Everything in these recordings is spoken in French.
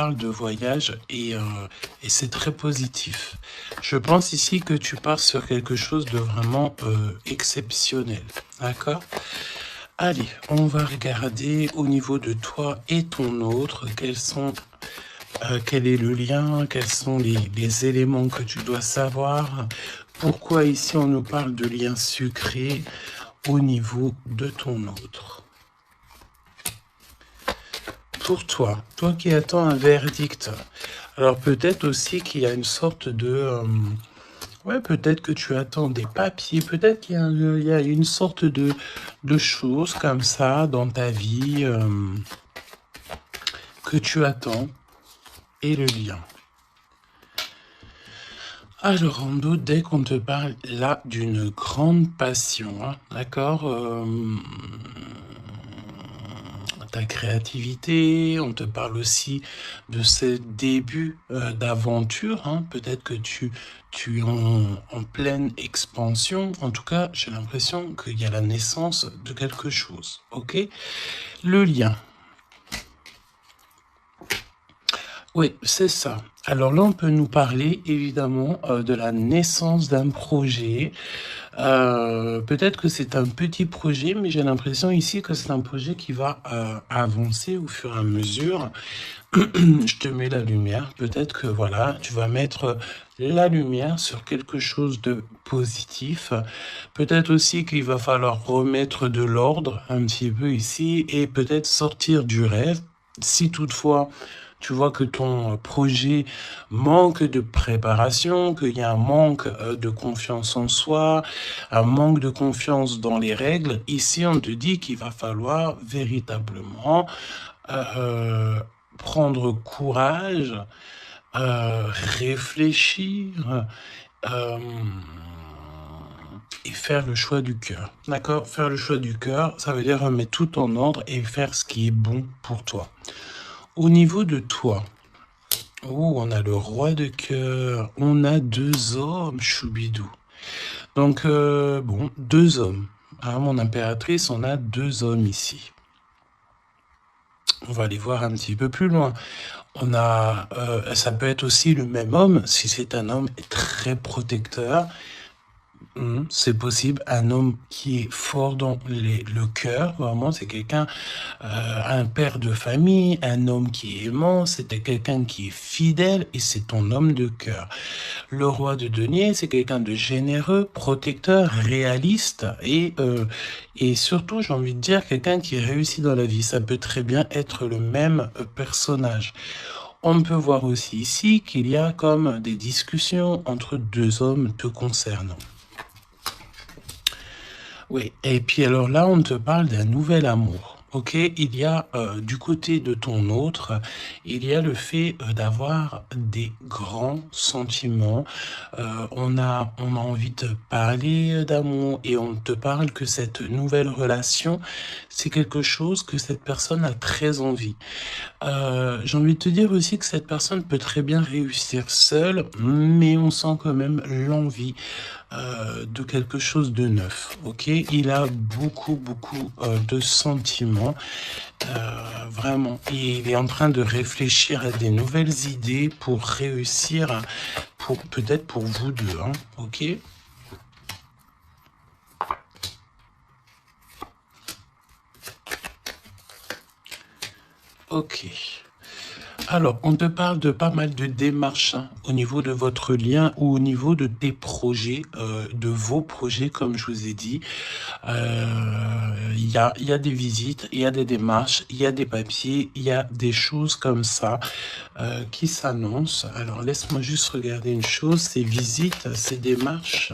parle de voyage et c'est très positif. Je pense ici que tu pars sur quelque chose de vraiment exceptionnel. D'accord? Allez, on va regarder au niveau de toi et ton autre, quel est le lien, quels sont les éléments que tu dois savoir. Pourquoi ici on nous parle de lien sucré au niveau de ton autre. Pour toi qui attends un verdict, alors peut-être aussi qu'il y a une sorte de... ouais, peut-être que tu attends des papiers, peut-être qu'il y a une sorte de choses comme ça dans ta vie que tu attends et le lien. Alors, en doute, dès qu'on te parle là d'une grande passion, hein, d'accord, ta créativité, on te parle aussi de ce début d'aventure, hein, peut-être que tu es en pleine expansion, en tout cas, j'ai l'impression qu'il y a la naissance de quelque chose, ok? Le lien. Oui, c'est ça. Alors là, on peut nous parler évidemment de la naissance d'un projet. Peut-être que c'est un petit projet, mais j'ai l'impression ici que c'est un projet qui va avancer au fur et à mesure. Je te mets la lumière. Peut-être que voilà, tu vas mettre la lumière sur quelque chose de positif. Peut-être aussi qu'il va falloir remettre de l'ordre un petit peu ici et peut-être sortir du rêve. Si toutefois tu vois que ton projet manque de préparation, qu'il y a un manque de confiance en soi, un manque de confiance dans les règles, ici on te dit qu'il va falloir véritablement prendre courage, réfléchir et faire le choix du cœur. D'accord? Faire le choix du cœur, ça veut dire remettre tout en ordre et faire ce qui est bon pour toi. Au niveau de toi, oh, on a le roi de cœur, on a 2 hommes, choubidou. Donc, bon, 2 hommes. Hein, mon impératrice, on a 2 hommes ici. On va aller voir un petit peu plus loin. On a, ça peut être aussi le même homme, si c'est un homme très protecteur. C'est possible, un homme qui est fort dans le cœur, vraiment, c'est quelqu'un, un père de famille, un homme qui est aimant, c'était quelqu'un qui est fidèle et c'est ton homme de cœur. Le roi de denier, c'est quelqu'un de généreux, protecteur, réaliste et surtout, j'ai envie de dire, quelqu'un qui réussit dans la vie. Ça peut très bien être le même personnage. On peut voir aussi ici qu'il y a comme des discussions entre 2 hommes te concernant. Oui, et puis alors là, on te parle d'un nouvel amour. Ok, il y a du côté de ton autre, il y a le fait d'avoir des grands sentiments. On a envie de parler d'amour et on te parle que cette nouvelle relation, c'est quelque chose que cette personne a très envie. J'ai envie de te dire aussi que cette personne peut très bien réussir seule, mais on sent quand même l'envie de quelque chose de neuf, ok? Il a beaucoup de sentiments, vraiment. Et il est en train de réfléchir à des nouvelles idées pour réussir, peut-être pour vous deux, hein, ok? Ok. Alors, on te parle de pas mal de démarches hein, au niveau de votre lien ou au niveau de tes projets, de vos projets, comme je vous ai dit. Il y a des visites, il y a des démarches, il y a des papiers, il y a des choses comme ça qui s'annoncent. Alors, laisse-moi juste regarder une chose, ces visites, ces démarches.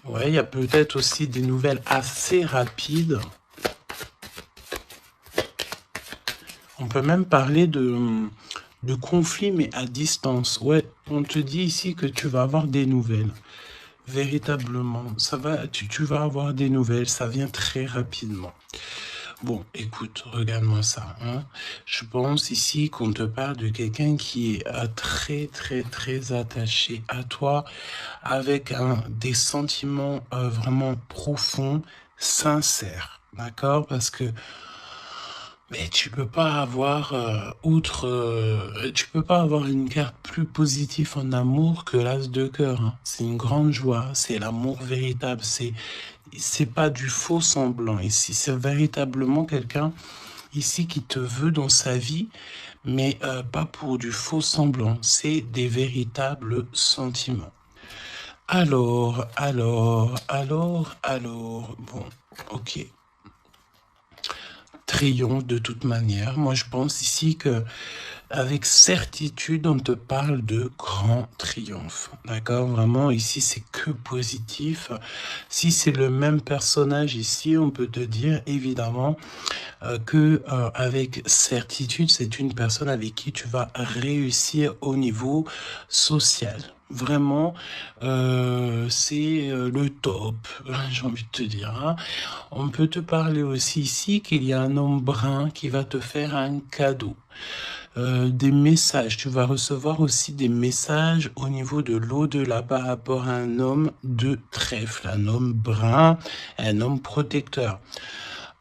Ouais, il y a peut-être aussi des nouvelles assez rapides. On peut même parler de conflits, mais à distance. Ouais, on te dit ici que tu vas avoir des nouvelles. Véritablement, tu vas avoir des nouvelles, ça vient très rapidement. Bon, écoute, regarde-moi ça. Hein. Je pense ici qu'on te parle de quelqu'un qui est très attaché à toi, avec des sentiments vraiment profonds, sincères. D'accord? Parce que Mais tu peux pas avoir tu peux pas avoir une carte plus positive en amour que l'as de cœur, hein. C'est une grande joie, c'est l'amour véritable, c'est pas du faux semblant ici, c'est véritablement quelqu'un ici qui te veut dans sa vie, mais pas pour du faux semblant, c'est des véritables sentiments. Alors, bon, ok. Triomphe de toute manière. Moi, je pense ici que avec certitude, on te parle de grand triomphe. D'accord? Vraiment, ici, c'est que positif. Si c'est le même personnage ici, on peut te dire évidemment que avec certitude, c'est une personne avec qui tu vas réussir au niveau social. Vraiment, c'est le top, j'ai envie de te dire, hein. On peut te parler aussi ici qu'il y a un homme brun qui va te faire un cadeau. Des messages, tu vas recevoir aussi des messages au niveau de l'au-delà par rapport à un homme de trèfle, un homme brun, un homme protecteur.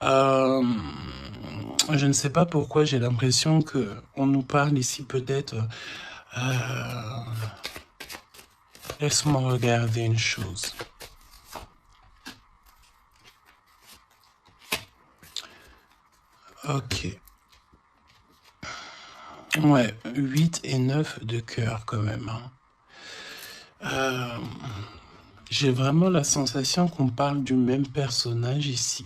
Je ne sais pas pourquoi j'ai l'impression que on nous parle ici peut-être. Laisse-moi regarder une chose. Ok. Ouais, 8 et 9 de cœur quand même, hein. J'ai vraiment la sensation qu'on parle du même personnage ici.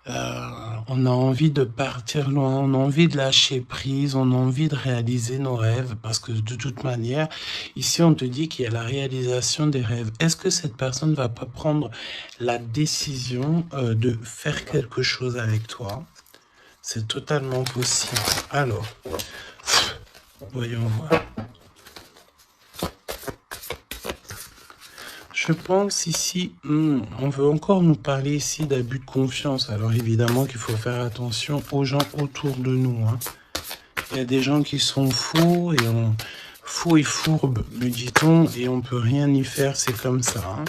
On a envie de partir loin, on a envie de lâcher prise, on a envie de réaliser nos rêves, parce que de toute manière, ici on te dit qu'il y a la réalisation des rêves. Est-ce que cette personne va pas prendre la décision de faire quelque chose avec toi? C'est totalement possible. Alors, voyons voir. Je pense ici, on veut encore nous parler ici d'abus de confiance. Alors évidemment qu'il faut faire attention aux gens autour de nous, hein. Il y a des gens qui sont fous et fourbes, me dit-on, et on peut rien y faire, c'est comme ça, hein.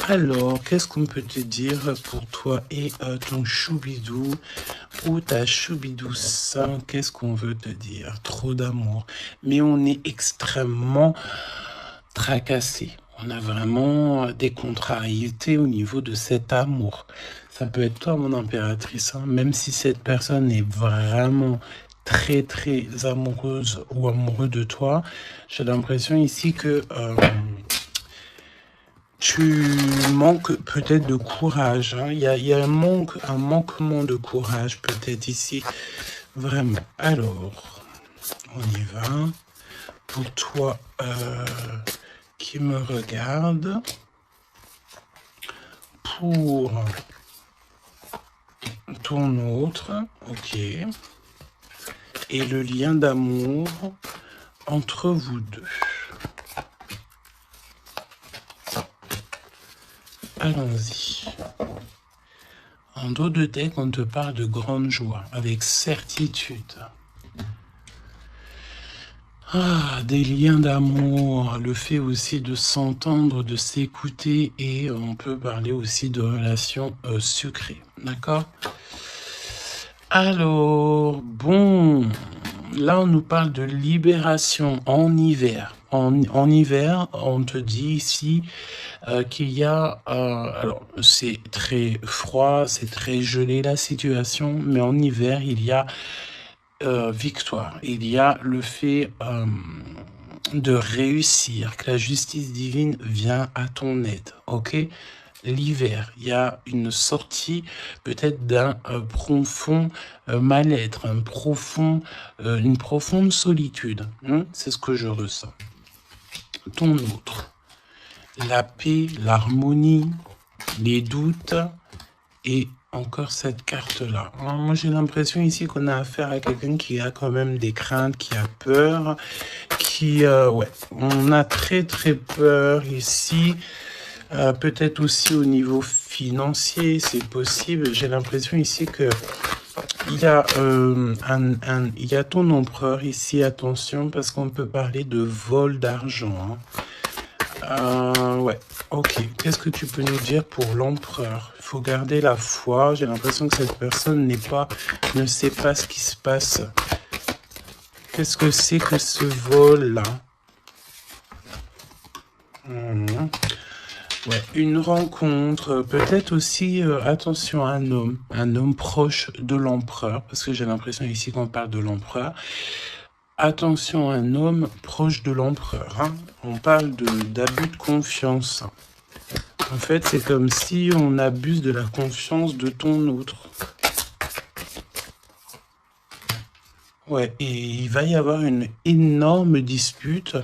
Alors, qu'est-ce qu'on peut te dire pour toi et ton choubidou ou ta choubidouce? Qu'est-ce qu'on veut te dire? Trop d'amour. Mais on est extrêmement tracassé. On a vraiment des contrariétés au niveau de cet amour. Ça peut être toi, mon impératrice, hein, même si cette personne est vraiment très, très amoureuse ou amoureux de toi. J'ai l'impression ici que tu manques peut-être de courage, hein. Il y a un manquement de courage peut-être ici, vraiment. Alors, on y va. Pour toi qui me regarde, pour ton autre, ok, et le lien d'amour entre vous deux. Allons-y. En dos de deck, on te parle de grande joie, avec certitude. Ah, des liens d'amour, le fait aussi de s'entendre, de s'écouter, et on peut parler aussi de relations sucrées, d'accord? Alors, bon, là on nous parle de libération en hiver. En hiver, on te dit ici qu'il y a, alors c'est très froid, c'est très gelé la situation, mais en hiver, il y a victoire. Il y a le fait de réussir, que la justice divine vient à ton aide, ok? L'hiver, il y a une sortie peut-être d'un profond mal-être, une profonde solitude, hein? C'est ce que je ressens. Ton autre, la paix, l'harmonie, les doutes et encore cette carte-là. Moi, j'ai l'impression ici qu'on a affaire à quelqu'un qui a quand même des craintes, qui a peur, ouais, on a très très peur ici. Peut-être aussi au niveau financier, c'est possible. J'ai l'impression ici que il y a il y a ton empereur ici. Attention, parce qu'on peut parler de vol d'argent, hein. Ouais, ok. Qu'est-ce que tu peux nous dire pour l'empereur? Il faut garder la foi. J'ai l'impression que cette personne ne sait pas ce qui se passe. Qu'est-ce que c'est que ce vol-là? Ouais, une rencontre, peut-être aussi, attention, un homme proche de l'empereur, parce que j'ai l'impression ici qu'on parle de l'empereur. Attention, un homme proche de l'empereur, hein. On parle d'abus de confiance. En fait, c'est comme si on abuse de la confiance de ton autre. Ouais, et il va y avoir une énorme dispute.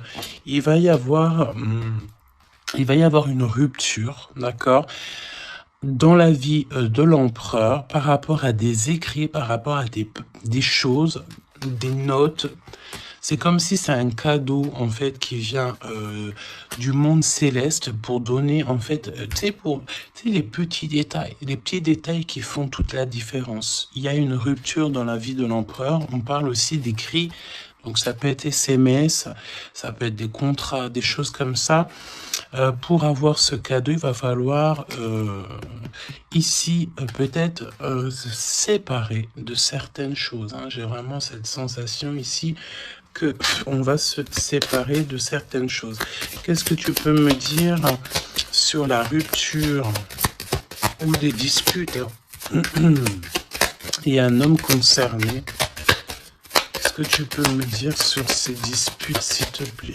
Il va y avoir une rupture, d'accord, dans la vie de l'empereur par rapport à des écrits, par rapport à des choses, des notes. C'est comme si c'est un cadeau, en fait, qui vient du monde céleste pour donner, en fait, tu sais, les petits détails qui font toute la différence. Il y a une rupture dans la vie de l'empereur. On parle aussi d'écrits. Donc, ça peut être SMS, ça peut être des contrats, des choses comme ça. Pour avoir ce cadeau, il va falloir ici peut-être se séparer de certaines choses, hein. J'ai vraiment cette sensation ici que on va se séparer de certaines choses. Qu'est-ce que tu peux me dire sur la rupture ou des disputes? Il y a un homme concerné. Qu'est-ce que tu peux me dire sur ces disputes, s'il te plaît?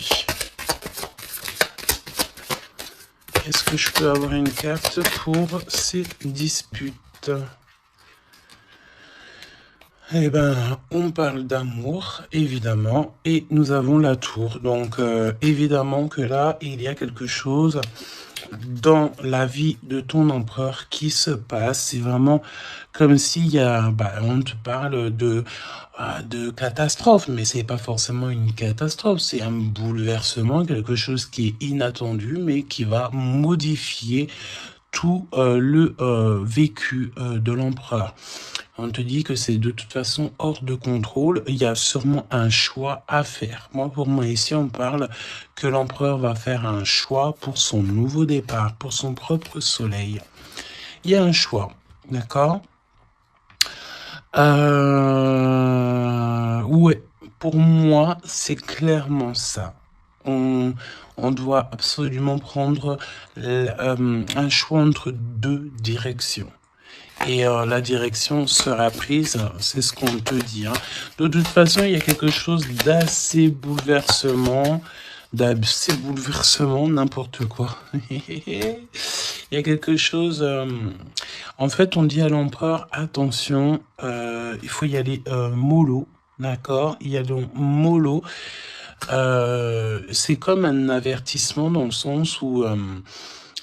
Est-ce que je peux avoir une carte pour ces disputes? Eh ben, on parle d'amour, évidemment, et nous avons la tour. Donc, évidemment que là, il y a quelque chose dans la vie de ton empereur qui se passe. C'est vraiment comme s'il y a, on te parle de catastrophe, mais c'est pas forcément une catastrophe, c'est un bouleversement, quelque chose qui est inattendu, mais qui va modifier tout le vécu de l'empereur. On te dit que c'est de toute façon hors de contrôle. Il y a sûrement un choix à faire. Pour moi, ici, on parle que l'empereur va faire un choix pour son nouveau départ, pour son propre soleil. Il y a un choix, d'accord? Ouais, pour moi, c'est clairement ça. On doit absolument prendre un choix entre deux directions. Et la direction sera prise, c'est ce qu'on te dit, hein. De toute façon, il y a quelque chose d'assez bouleversement, n'importe quoi. Il y a quelque chose... en fait, on dit à l'empereur, attention, il faut y aller mollo, d'accord? Il y a donc mollo. C'est comme un avertissement dans le sens où...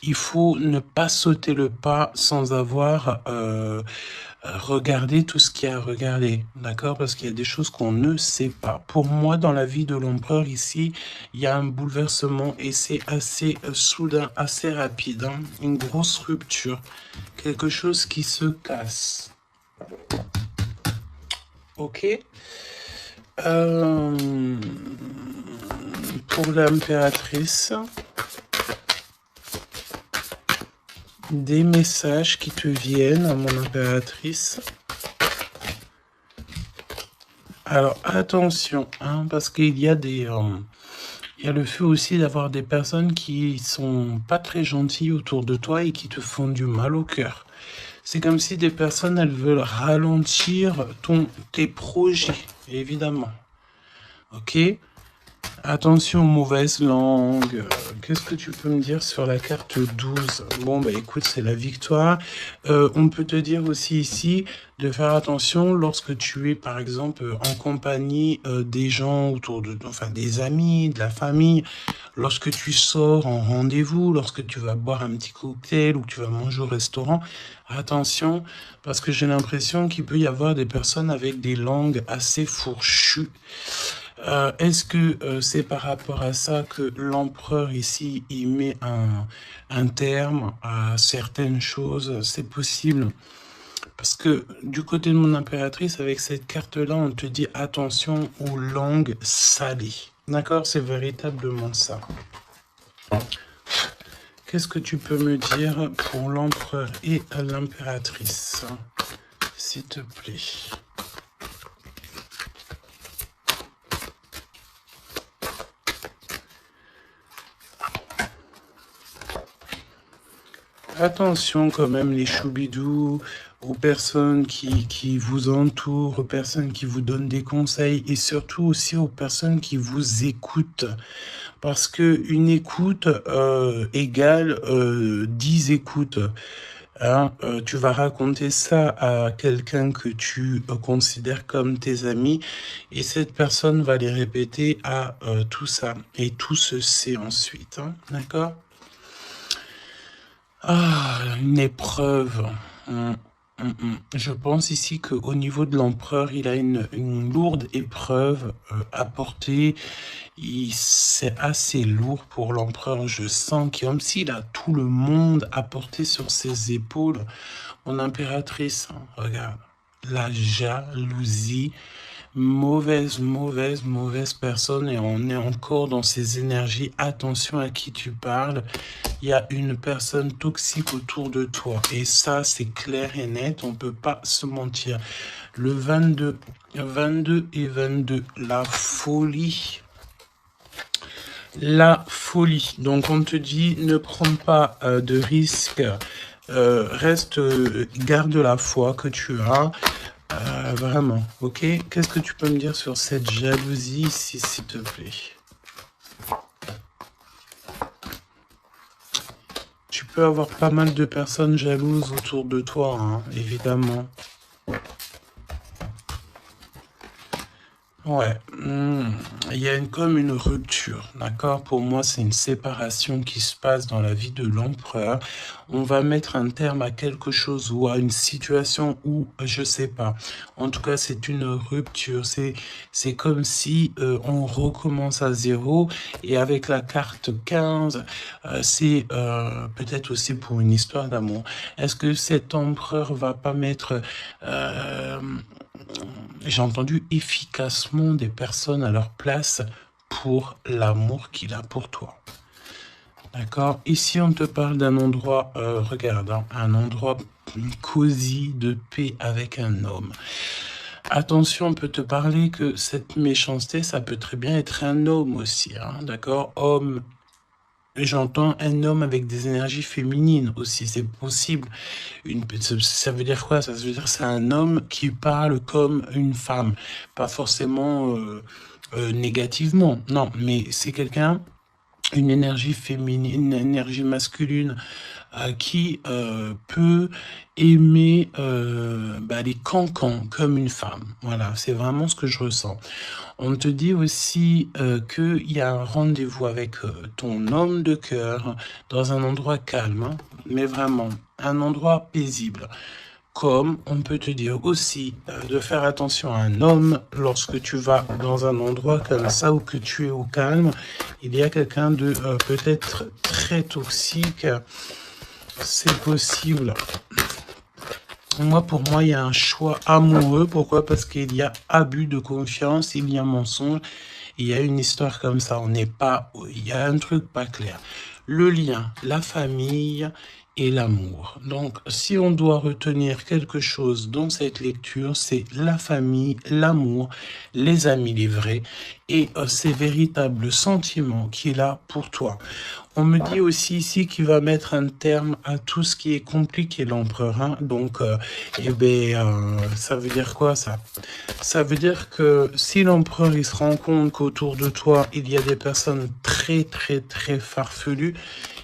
il faut ne pas sauter le pas sans avoir regardé tout ce qu'il y a à regarder, d'accord? Parce qu'il y a des choses qu'on ne sait pas. Pour moi, dans la vie de l'empereur ici, il y a un bouleversement et c'est assez soudain, assez rapide, hein? Une grosse rupture, quelque chose qui se casse. Ok. Pour l'impératrice... des messages qui te viennent à mon impératrice. Alors attention, hein, parce qu'il y a il y a le fait aussi d'avoir des personnes qui sont pas très gentilles autour de toi et qui te font du mal au cœur. C'est comme si des personnes, elles veulent ralentir tes projets, évidemment. Ok? Attention aux mauvaises langues. Qu'est-ce que tu peux me dire sur la carte 12? Bon, écoute, c'est la victoire. On peut te dire aussi ici de faire attention lorsque tu es, par exemple, en compagnie des gens autour de toi, enfin des amis, de la famille, lorsque tu sors en rendez-vous, lorsque tu vas boire un petit cocktail ou que tu vas manger au restaurant. Attention, parce que j'ai l'impression qu'il peut y avoir des personnes avec des langues assez fourchues. Est-ce que c'est par rapport à ça que l'empereur ici, il met un terme à certaines choses? C'est possible. Parce que du côté de mon impératrice, avec cette carte-là, on te dit attention aux langues salées. D'accord? C'est véritablement ça. qu'est-ce que tu peux me dire pour l'empereur et l'impératrice, s'il te plaît? Attention quand même les choubidous, aux personnes qui vous entourent, aux personnes qui vous donnent des conseils et surtout aussi aux personnes qui vous écoutent. Parce que une écoute égale 10 écoutes. Hein, tu vas raconter ça à quelqu'un que tu considères comme tes amis et cette personne va les répéter à tout ça. Et tout se sait ensuite. Hein, d'accord? Ah, une épreuve. Je pense ici qu'au niveau de l'empereur, il a une lourde épreuve à porter. C'est assez lourd pour l'empereur. Je sens comme s'il a tout le monde à porter sur ses épaules. Mon impératrice, hein, regarde, la jalousie. Mauvaise personne et on est encore dans ces énergies. Attention à qui tu parles. Il y a une personne toxique autour de toi. Et ça, c'est clair et net. On ne peut pas se mentir. Le 22 et 22, la folie. La folie. Donc, on te dit, ne prends pas de risques. Reste, garde la foi que tu as. Vraiment, ok? Qu'est-ce que tu peux me dire sur cette jalousie ici, s'il te plaît? Tu peux avoir pas mal de personnes jalouses autour de toi, hein, évidemment. Ouais, il y a comme une rupture, d'accord? Pour moi, c'est une séparation qui se passe dans la vie de l'empereur. On va mettre un terme à quelque chose ou à une situation où, je sais pas. En tout cas, c'est une rupture. C'est comme si on recommence à zéro. Et avec la carte 15, c'est peut-être aussi pour une histoire d'amour. Est-ce que cet empereur va pas mettre... j'ai entendu efficacement des personnes à leur place pour l'amour qu'il a pour toi. D'accord? Ici, on te parle d'un endroit, regarde, hein, un endroit cosy, de paix avec un homme. Attention, on peut te parler que cette méchanceté, ça peut très bien être un homme aussi, hein, d'accord? Homme. J'entends un homme avec des énergies féminines aussi, c'est possible. Ça veut dire quoi? Ça veut dire que c'est un homme qui parle comme une femme, pas forcément négativement, non, mais c'est quelqu'un, une énergie féminine, une énergie masculine qui peut aimer les cancans comme une femme. Voilà, c'est vraiment ce que je ressens. On te dit aussi qu'il y a un rendez-vous avec ton homme de cœur dans un endroit calme, hein, mais vraiment un endroit paisible. Comme on peut te dire aussi de faire attention à un homme lorsque tu vas dans un endroit comme ça où que tu es au calme. Il y a quelqu'un de peut-être très toxique. C'est possible. Pour moi, il y a un choix amoureux. Pourquoi? Parce qu'il y a abus de confiance, il y a mensonge, il y a une histoire comme ça. On n'est pas, il y a un truc pas clair. Le lien, la famille et l'amour. Donc, si on doit retenir quelque chose dans cette lecture, c'est la famille, l'amour, les amis, les vrais, et ces véritables sentiments qu'il a pour toi. On me dit aussi ici qu'il va mettre un terme à tout ce qui est compliqué, l'empereur. Hein. Donc, ça veut dire quoi ça? Ça veut dire que si l'empereur il se rend compte qu'autour de toi, il y a des personnes très farfelues,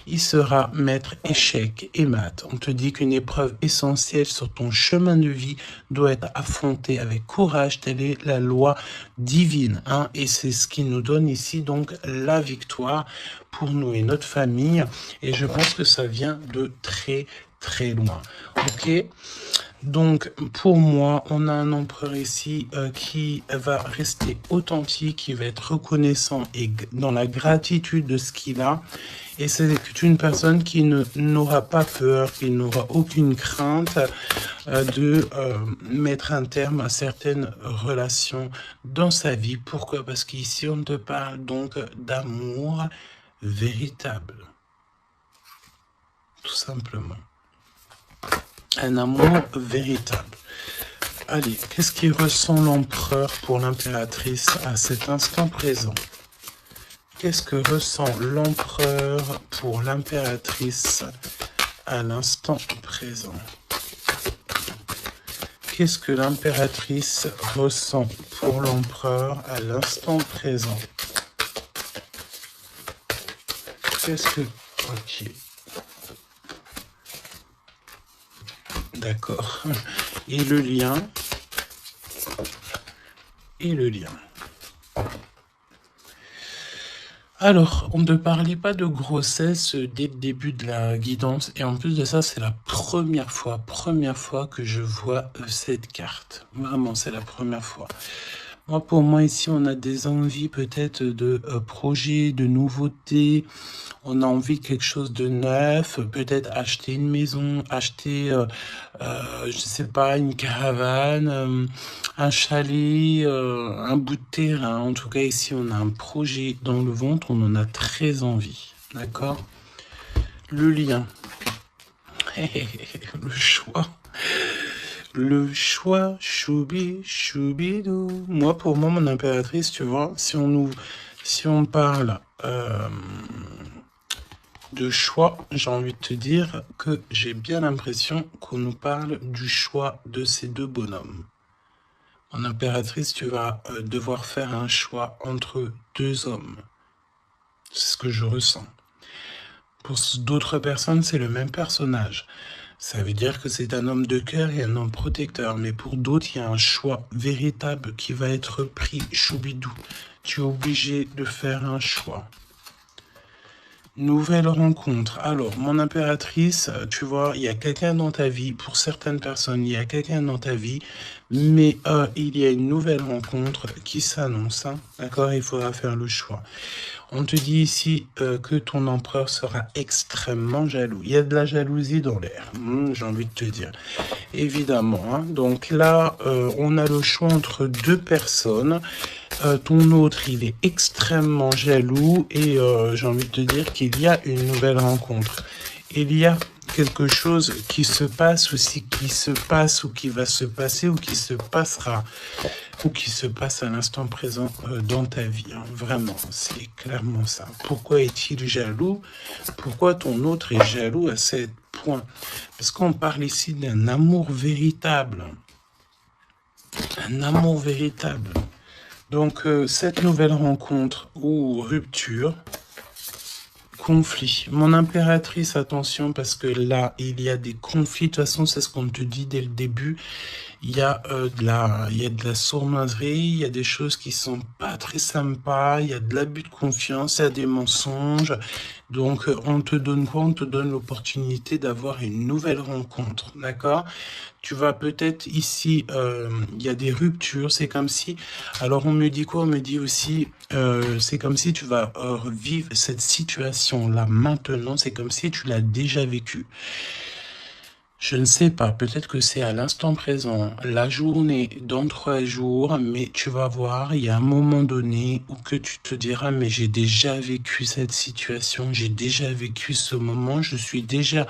il sera maître échec et mat. On te dit qu'une épreuve essentielle sur ton chemin de vie doit être affrontée avec courage. Telle est la loi divine. Hein, et c'est ce qui nous donne ici donc la victoire pour nous et notre famille. Et je pense que ça vient de très loin. Ok? Donc, pour moi, on a un empereur ici qui va rester authentique, qui va être reconnaissant et dans la gratitude de ce qu'il a. Et c'est une personne qui n'aura pas peur, qui n'aura aucune crainte de mettre un terme à certaines relations dans sa vie. Pourquoi? Parce qu'ici, on te parle donc d'amour véritable. tout simplement. Un amour véritable. Allez, qu'est-ce qui ressent l'empereur pour l'impératrice à cet instant présent? Qu'est-ce que ressent l'empereur pour l'impératrice à l'instant présent? Qu'est-ce que l'impératrice ressent pour l'empereur à l'instant présent? Qu'est-ce que... Ok. D'accord. Et le lien? Et le lien. Alors, on ne parlait pas de grossesse dès le début de la guidance. Et en plus de ça, c'est la première fois que je vois cette carte. Vraiment, c'est la première fois. Moi, pour moi, ici, on a des envies peut-être de projets, de nouveautés. On a envie de quelque chose de neuf, peut-être acheter une maison, acheter, je sais pas, une caravane, un chalet, un bout de terrain. En tout cas, ici, on a un projet dans le ventre, on en a très envie. D'accord? Le lien. Le choix. Le choix, choubi, choubidou. Moi, pour moi, mon impératrice, tu vois, si on parle de choix, j'ai envie de te dire que j'ai bien l'impression qu'on nous parle du choix de ces deux bonhommes. Mon impératrice, tu vas devoir faire un choix entre deux hommes. C'est ce que je ressens. Pour d'autres personnes, c'est le même personnage. Ça veut dire que c'est un homme de cœur et un homme protecteur. Mais pour d'autres, il y a un choix véritable qui va être pris. Choubidou, tu es obligé de faire un choix. Nouvelle rencontre. Alors, mon impératrice, tu vois, il y a quelqu'un dans ta vie. Pour certaines personnes, il y a quelqu'un dans ta vie. Mais il y a une nouvelle rencontre qui s'annonce. Hein, d'accord? Il faudra faire le choix. On te dit ici que ton empereur sera extrêmement jaloux. Il y a de la jalousie dans l'air, j'ai envie de te dire. Évidemment. Hein. Donc là, on a le choix entre deux personnes. Ton autre, il est extrêmement jaloux et j'ai envie de te dire qu'il y a une nouvelle rencontre. Il y a quelque chose qui se passe aussi, qui se passe ou qui va se passer ou qui se passera ou qui se passe à l'instant présent dans ta vie. Hein. Vraiment, c'est clairement ça. Pourquoi est-il jaloux? Pourquoi ton autre est jaloux à ce point? Parce qu'on parle ici d'un amour véritable. Un amour véritable. Donc, cette nouvelle rencontre ou rupture, conflit. Mon impératrice, attention, parce que là, il y a des conflits. De toute façon, c'est ce qu'on te dit dès le début. Il y a de la sournoiserie, il y a des choses qui sont pas très sympas, il y a de l'abus de confiance, il y a des mensonges. Donc, on te donne quoi? On te donne l'opportunité d'avoir une nouvelle rencontre, d'accord? Tu vas peut-être ici, il y a des ruptures, c'est comme si... Alors, on me dit quoi? On me dit aussi, c'est comme si tu vas vivre cette situation-là maintenant, c'est comme si tu l'as déjà vécue. Je ne sais pas, peut-être que c'est à l'instant présent, la journée, dans 3 jours, mais tu vas voir, il y a un moment donné où que tu te diras, mais j'ai déjà vécu cette situation, j'ai déjà vécu ce moment, je suis déjà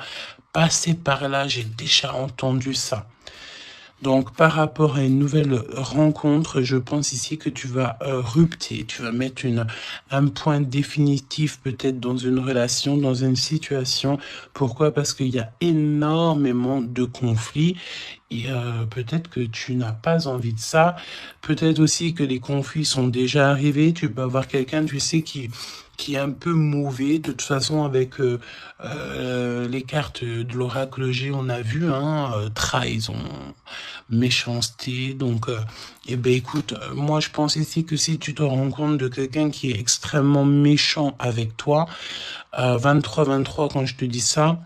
passé par là, j'ai déjà entendu ça. Donc, par rapport à une nouvelle rencontre, je pense ici que tu vas rupter, tu vas mettre un point définitif peut-être dans une relation, dans une situation. Pourquoi? Parce qu'il y a énormément de conflits et peut-être que tu n'as pas envie de ça. Peut-être aussi que les conflits sont déjà arrivés. Tu peux avoir quelqu'un, tu sais, qui est un peu mauvais. De toute façon, avec les cartes de l'oracle G, on a vu, hein, trahison, méchanceté. Donc, eh ben, écoute, moi, je pense ici que si tu te rends compte de quelqu'un qui est extrêmement méchant avec toi, 23-23, quand je te dis ça,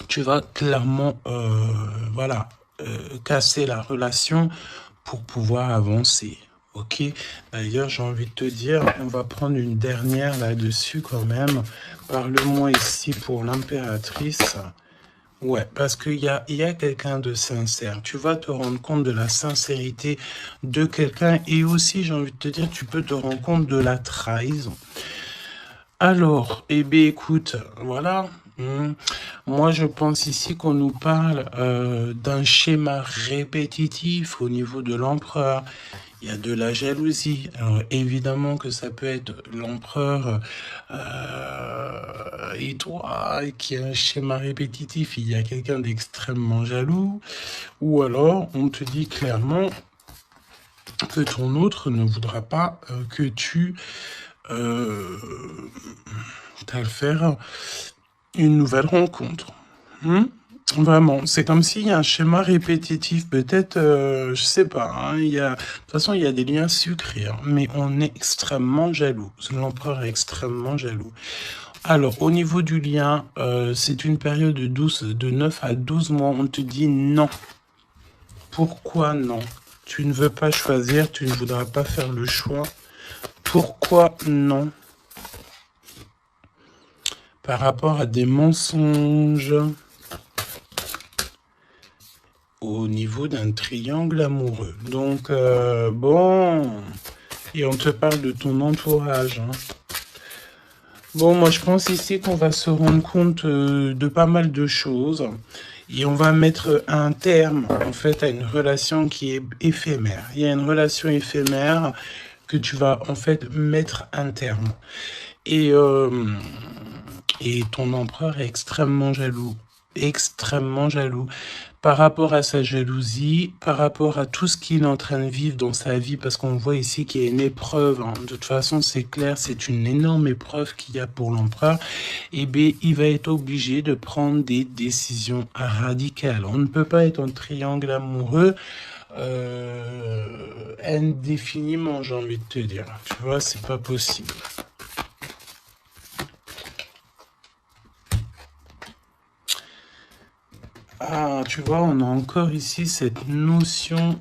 tu vas clairement, voilà, casser la relation pour pouvoir avancer. Ok, d'ailleurs, j'ai envie de te dire, on va prendre une dernière là-dessus quand même. Parle-moi ici pour l'impératrice. Ouais, parce qu'il y a quelqu'un de sincère. Tu vas te rendre compte de la sincérité de quelqu'un et aussi, j'ai envie de te dire, tu peux te rendre compte de la trahison. Alors, eh bien, écoute, voilà, Moi, je pense ici qu'on nous parle d'un schéma répétitif au niveau de l'empereur. Il y a de la jalousie. Alors, évidemment que ça peut être l'empereur et toi qui a un schéma répétitif. Il y a quelqu'un d'extrêmement jaloux. Ou alors, on te dit clairement que ton autre ne voudra pas que tu t'ailles faire une nouvelle rencontre. Vraiment, c'est comme s'il y a un schéma répétitif, peut-être, je sais pas, hein, de toute façon, il y a des liens sucrés, hein, mais on est extrêmement jaloux. L'empereur est extrêmement jaloux. Alors, au niveau du lien, c'est une période de 9 à 12 mois. On te dit non. Pourquoi non? Tu ne veux pas choisir, tu ne voudras pas faire le choix. Pourquoi non? Par rapport à des mensonges. Au niveau d'un triangle amoureux. Donc, bon, et on te parle de ton entourage. Hein. Bon, moi, je pense ici qu'on va se rendre compte de pas mal de choses. Et on va mettre un terme, en fait, à une relation qui est éphémère. Il y a une relation éphémère que tu vas, en fait, mettre un terme. Et ton empereur est extrêmement jaloux. Extrêmement jaloux. Par rapport à sa jalousie, par rapport à tout ce qu'il est en train de vivre dans sa vie, parce qu'on voit ici qu'il y a une épreuve, hein. De toute façon c'est clair, c'est une énorme épreuve qu'il y a pour l'empereur, et bien il va être obligé de prendre des décisions radicales. On ne peut pas être en triangle amoureux indéfiniment, j'ai envie de te dire. Tu vois, c'est pas possible. Ah, tu vois, on a encore ici cette notion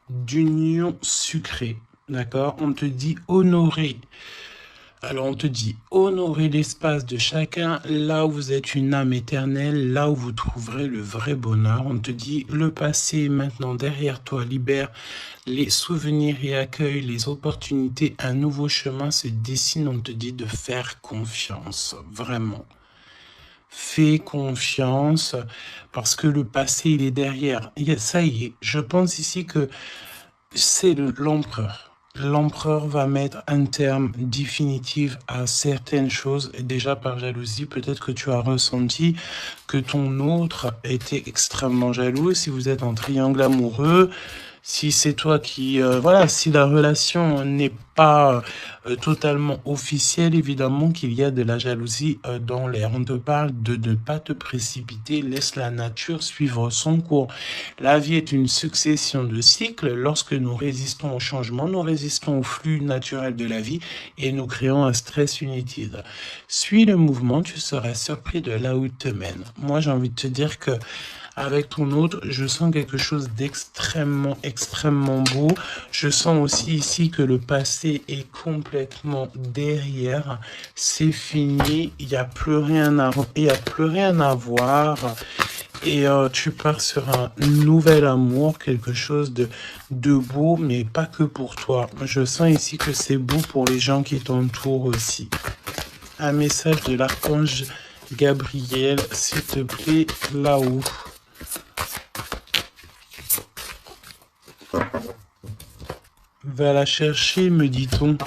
d'union sucrée, d'accord? On te dit honorer. Alors, on te dit honorer l'espace de chacun, là où vous êtes une âme éternelle, là où vous trouverez le vrai bonheur. On te dit le passé est maintenant derrière toi, libère les souvenirs et accueille les opportunités. Un nouveau chemin se dessine, on te dit de faire confiance, vraiment. Fais confiance parce que le passé, il est derrière. Ça y est, je pense ici que c'est l'empereur. L'empereur va mettre un terme définitif à certaines choses. Déjà par jalousie, peut-être que tu as ressenti que ton autre était extrêmement jaloux. Si vous êtes en triangle amoureux, si c'est toi qui... voilà, si la relation n'est pas totalement officielle, évidemment qu'il y a de la jalousie dans l'air. On te parle de ne pas te précipiter, laisse la nature suivre son cours. La vie est une succession de cycles. Lorsque nous résistons au changement, nous résistons au flux naturel de la vie et nous créons un stress inutile. Suis le mouvement, tu seras surpris de là où il te mène. Moi, j'ai envie de te dire que avec ton autre, je sens quelque chose d'extrêmement, extrêmement beau. Je sens aussi ici que le passé est complètement derrière. C'est fini. Il n'y a plus rien à voir. Et tu pars sur un nouvel amour, quelque chose de beau, mais pas que pour toi. Je sens ici que c'est beau pour les gens qui t'entourent aussi. Un message de l'archange Gabriel, s'il te plaît, là-haut. Va la chercher, me dit-on.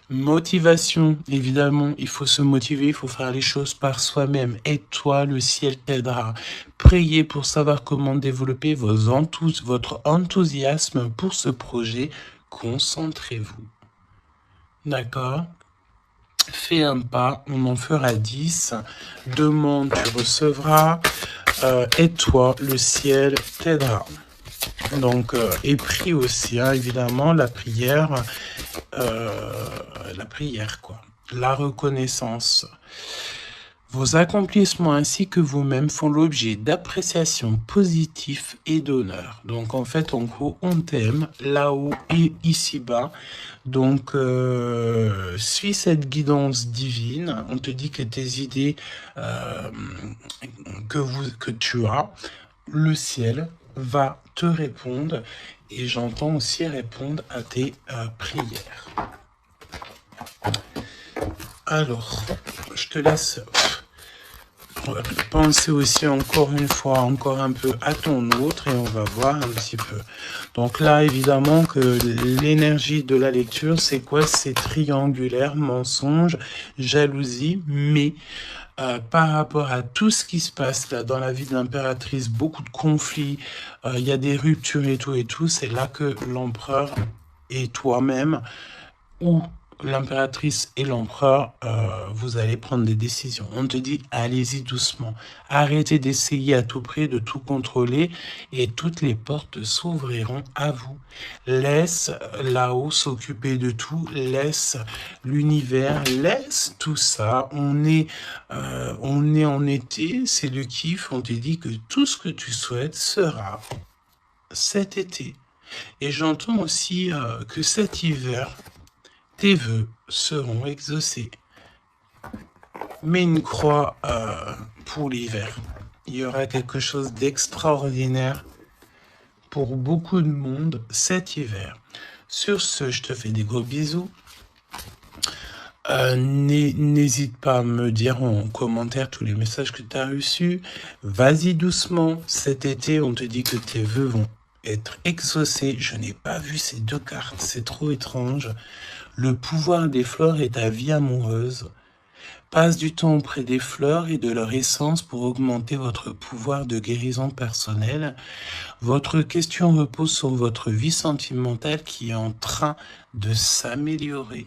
Motivation, évidemment, il faut se motiver, il faut faire les choses par soi-même. Aide-toi, le ciel t'aidera. Priez pour savoir comment développer votre enthousiasme pour ce projet. Concentrez-vous. D'accord? Fais un pas, on en fera 10. Demande, tu recevras. Aide-toi, le ciel t'aidera. Donc, et prie aussi, hein, évidemment, la prière, quoi. La reconnaissance. Vos accomplissements ainsi que vous-même font l'objet d'appréciation positive et d'honneur. Donc, en fait, en gros, on t'aime là-haut et ici-bas. Donc, suis cette guidance divine. On te dit que tes idées que tu as, le ciel va te répondre et j'entends aussi répondre à tes prières. Alors, je te laisse penser aussi encore une fois, encore un peu à ton autre et on va voir un petit peu. Donc là, évidemment que l'énergie de la lecture, c'est quoi? C'est triangulaire, mensonge, jalousie, mais par rapport à tout ce qui se passe là dans la vie de l'impératrice, beaucoup de conflits, il y a des ruptures et tout, c'est là que l'empereur et toi-même, ou l'impératrice et l'empereur, vous allez prendre des décisions. On te dit, allez-y doucement. Arrêtez d'essayer à tout prix de tout contrôler et toutes les portes s'ouvriront à vous. Laisse là-haut s'occuper de tout. Laisse l'univers. Laisse tout ça. On est en été. C'est le kiff. On te dit que tout ce que tu souhaites sera cet été. Et j'entends aussi que cet hiver, tes vœux seront exaucés. Mets une croix pour l'hiver. Il y aura quelque chose d'extraordinaire pour beaucoup de monde cet hiver. Sur ce, je te fais des gros bisous. N'hésite pas à me dire en commentaire tous les messages que tu as reçus. Vas-y doucement. Cet été, on te dit que tes vœux vont être exaucés. Je n'ai pas vu ces deux cartes. C'est trop étrange. Le pouvoir des fleurs est ta vie amoureuse. Passe du temps auprès des fleurs et de leur essence pour augmenter votre pouvoir de guérison personnelle. Votre question repose sur votre vie sentimentale qui est en train de s'améliorer.